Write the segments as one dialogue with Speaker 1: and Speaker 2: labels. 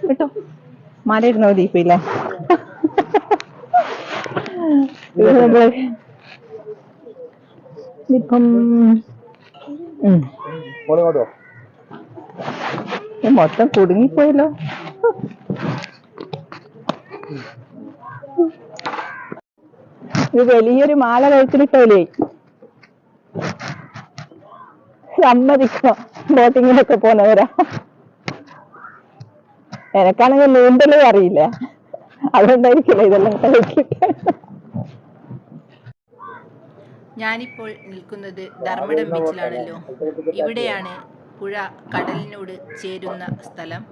Speaker 1: കേട്ടോ മലയിരുന്നോ ദീപില്ലേ നമ്മള് ഇപ്പം മൊത്തം കുടുങ്ങിപ്പോയല്ലോ. ഇത് വലിയൊരു മാല കഴുത്തിലിട്ടോലേ സമ്മതിക്കോ ബോട്ടിങ്ങിനൊക്കെ പോന്നവരാ. എനക്കാണെങ്കിൽ നീന്തലും അറിയില്ല, അതുകൊണ്ടായിരിക്കില്ല ഇതെല്ലാം കഴിച്ചിട്ട്.
Speaker 2: ഞാനിപ്പോൾ നിൽക്കുന്നത് ധർമ്മടം ബീച്ചിലാണല്ലോ. ഇവിടെയാണ് പുഴ കടലിനോട് ചേരുന്ന സ്ഥലം.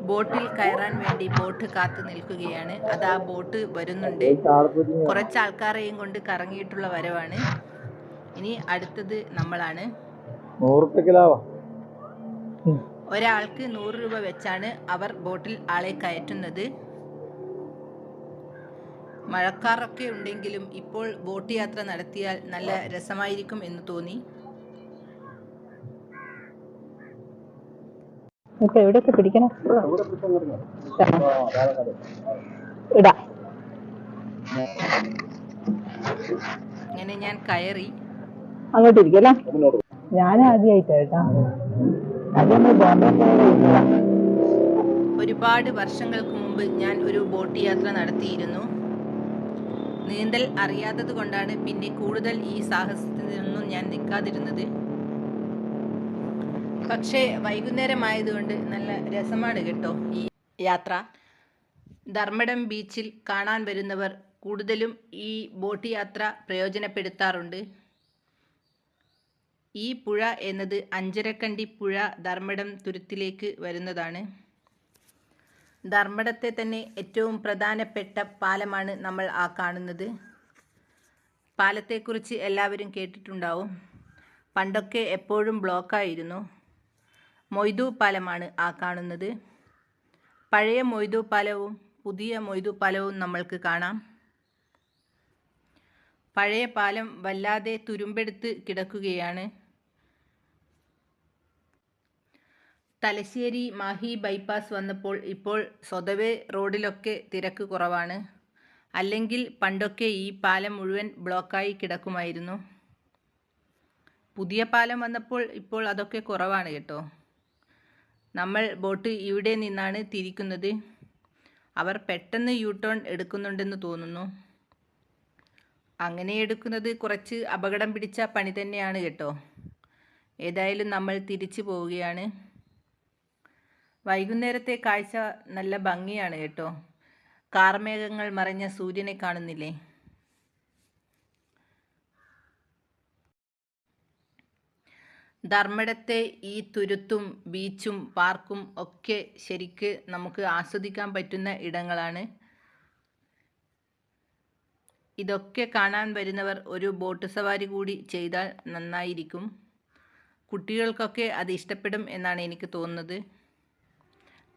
Speaker 2: ബോട്ടിൽ കയറാൻ വേണ്ടി ബോട്ട് കാത്തു നിൽക്കുകയാണ്. അതാ ബോട്ട് വരുന്നുണ്ട്. കുറച്ച് ആൾക്കാരെയും കൊണ്ട് കറങ്ങിയിട്ടുള്ള വരവാണ്. ഇനി അടുത്തത് നമ്മളാണ്. ഒരാൾക്ക് 100 രൂപ വെച്ചാണ് അവർ ബോട്ടിൽ ആളെ കയറ്റുന്നത്. മഴക്കാറൊക്കെ ഉണ്ടെങ്കിലും ഇപ്പോൾ ബോട്ട് യാത്ര നടത്തിയാൽ നല്ല രസമായിരിക്കും എന്ന് തോന്നി.
Speaker 1: എവിടെയൊക്കെ പിടിക്കണം ഇടാ.
Speaker 2: അങ്ങനെ ഞാൻ കയറി.
Speaker 1: അങ്ങോട്ട് ഇരിക്കല്ലേ. ഞാൻ ആദ്യമായിട്ടാ.
Speaker 2: ഒരുപാട് വർഷങ്ങൾക്ക് മുമ്പ് ഞാൻ ഒരു ബോട്ട് യാത്ര നടത്തിയിരുന്നു. നീന്തൽ അറിയാത്തത് കൊണ്ടാണ് പിന്നെ കൂടുതൽ ഈ സാഹസത്തിനൊന്നും ഞാൻ നിൽക്കാതിരുന്നത്. പക്ഷേ വൈകുന്നേരമായതുകൊണ്ട് നല്ല രസമാണ് കേട്ടോ ഈ യാത്ര. ധർമ്മടം ബീച്ചിൽ കാണാൻ വരുന്നവർ കൂടുതലും ഈ ബോട്ട് യാത്ര പ്രയോജനപ്പെടുത്താറുണ്ട്. ഈ പുഴ എന്നത് അഞ്ചരക്കണ്ടി പുഴ ധർമ്മടം തുരുത്തിലേക്ക് വരുന്നതാണ്. ധർമ്മടത്തെ തന്നെ ഏറ്റവും പ്രധാനപ്പെട്ട പാലമാണ് നമ്മൾ ആ കാണുന്നത്. പാലത്തെക്കുറിച്ച് എല്ലാവരും കേട്ടിട്ടുണ്ടാവും. പണ്ടൊക്കെ എപ്പോഴും ബ്ലോക്കായിരുന്നു. മൊയ്തു പാലമാണ് ആ കാണുന്നത്. പഴയ മൊയ്തു പാലവും പുതിയ മൊയ്തു പാലവും നമ്മൾക്ക് കാണാം. പഴയ പാലം വല്ലാതെ തുരുമ്പെടുത്ത് കിടക്കുകയാണ്. തലശ്ശേരി മാഹി ബൈപ്പാസ് വന്നപ്പോൾ ഇപ്പോൾ സ്വതവേ റോഡിലൊക്കെ തിരക്ക് കുറവാണ്. അല്ലെങ്കിൽ പണ്ടൊക്കെ ഈ പാലം മുഴുവൻ ബ്ലോക്കായി കിടക്കുമായിരുന്നു. പുതിയ പാലം വന്നപ്പോൾ ഇപ്പോൾ അതൊക്കെ കുറവാണ് കേട്ടോ. നമ്മൾ ബോട്ട് ഇവിടെ നിന്നാണ് തിരിക്കുന്നത്. അവർ പെട്ടെന്ന് യു ടേൺ എടുക്കുന്നുണ്ടെന്ന് തോന്നുന്നു. അങ്ങനെ എടുക്കുന്നത് കുറച്ച് അപകടം പിടിച്ച പണി തന്നെയാണ് കേട്ടോ. ഏതായാലും നമ്മൾ തിരിച്ചു പോവുകയാണ്. വൈകുന്നേരത്തെ കാഴ്ച നല്ല ഭംഗിയാണ് കേട്ടോ. കാർമേഘങ്ങൾ മറഞ്ഞ സൂര്യനെ കാണുന്നില്ലേ? ധർമ്മടത്തെ ഈ തുരുത്തും ബീച്ചും പാർക്കും ഒക്കെ ശരിക്ക് നമുക്ക് ആസ്വദിക്കാൻ പറ്റുന്ന ഇടങ്ങളാണ്. ഇതൊക്കെ കാണാൻ വരുന്നവർ ഒരു ബോട്ട് സവാരി കൂടി ചെയ്താൽ നന്നായിരിക്കും. കുട്ടികൾക്കൊക്കെ അത് ഇഷ്ടപ്പെടും എന്നാണ് എനിക്ക് തോന്നുന്നത്.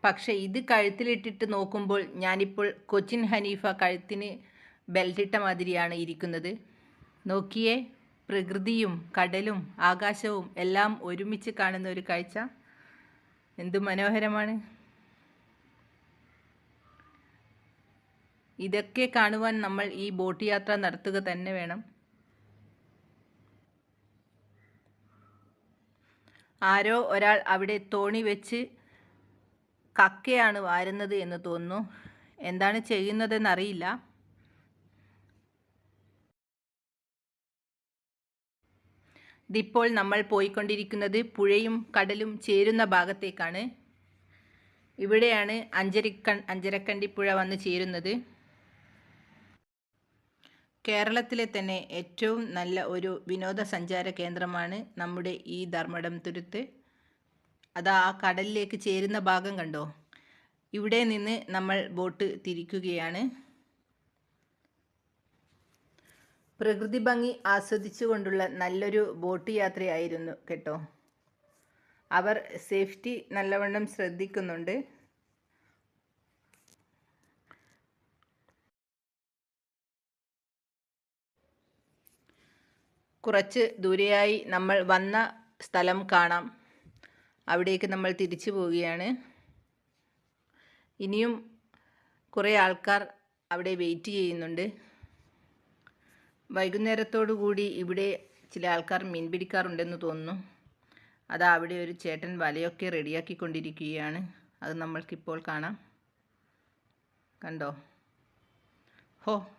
Speaker 2: പക്ഷേ ഇത് കഴുത്തിലിട്ടിട്ട് നോക്കുമ്പോൾ ഞാനിപ്പോൾ കൊച്ചിൻ ഹനീഫ കഴുത്തിന് ബെൽറ്റിട്ട മാതിരിയാണ് ഇരിക്കുന്നത്. നോക്കിയേ, പ്രകൃതിയും കടലും ആകാശവും എല്ലാം ഒരുമിച്ച് കാണുന്ന ഒരു കാഴ്ച എന്തു മനോഹരമാണ്. ഇതൊക്കെ കാണുവാൻ നമ്മൾ ഈ ബോട്ട് യാത്ര നടത്തുക തന്നെ വേണം. ആരോ ഒരാൾ അവിടെ തോണി വെച്ച് കക്കയാണ് വാരുന്നത് എന്ന് തോന്നുന്നു. എന്താണ് ചെയ്യുന്നതെന്നറിയില്ല. ഇതിപ്പോൾ നമ്മൾ പോയിക്കൊണ്ടിരിക്കുന്നത് പുഴയും കടലും ചേരുന്ന ഭാഗത്തേക്കാണ്. ഇവിടെയാണ് അഞ്ചരക്കണ്ടി പുഴ വന്ന് ചേരുന്നത്. കേരളത്തിലെ തന്നെ ഏറ്റവും നല്ല ഒരു വിനോദസഞ്ചാര കേന്ദ്രമാണ് നമ്മുടെ ഈ ധർമ്മടം തുരുത്ത്. അതാ ആ കടലിലേക്ക് ചേരുന്ന ഭാഗം കണ്ടോ? ഇവിടെ നിന്ന് നമ്മൾ ബോട്ട് തിരിക്കുകയാണ്. പ്രകൃതി ഭംഗി ആസ്വദിച്ചുകൊണ്ടുള്ള നല്ലൊരു ബോട്ട് യാത്രയായിരുന്നു കേട്ടോ. അവർ സേഫ്റ്റി നല്ലവണ്ണം ശ്രദ്ധിക്കുന്നുണ്ട്. കുറച്ച് ദൂരെയായി നമ്മൾ വന്ന സ്ഥലം കാണാം. അവിടേക്ക് നമ്മൾ തിരിച്ചു പോവുകയാണ്. ഇനിയും കുറേ ആൾക്കാർ അവിടെ വെയിറ്റ് ചെയ്യുന്നുണ്ട്. വൈകുന്നേരത്തോടു കൂടി ഇവിടെ ചില ആൾക്കാർ മീൻ പിടിക്കാറുണ്ടെന്ന് തോന്നുന്നു. അതാ അവിടെ ഒരു ചേട്ടൻ വലയൊക്കെ റെഡിയാക്കിക്കൊണ്ടിരിക്കുകയാണ്. അത് നമ്മൾക്കിപ്പോൾ കാണാം. കണ്ടോ? ഹോ,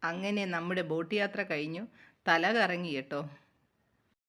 Speaker 2: അങ്ങനെ നമ്മുടെ ബോട്ട് യാത്ര കഴിഞ്ഞു. തല കറങ്ങി കേട്ടോ.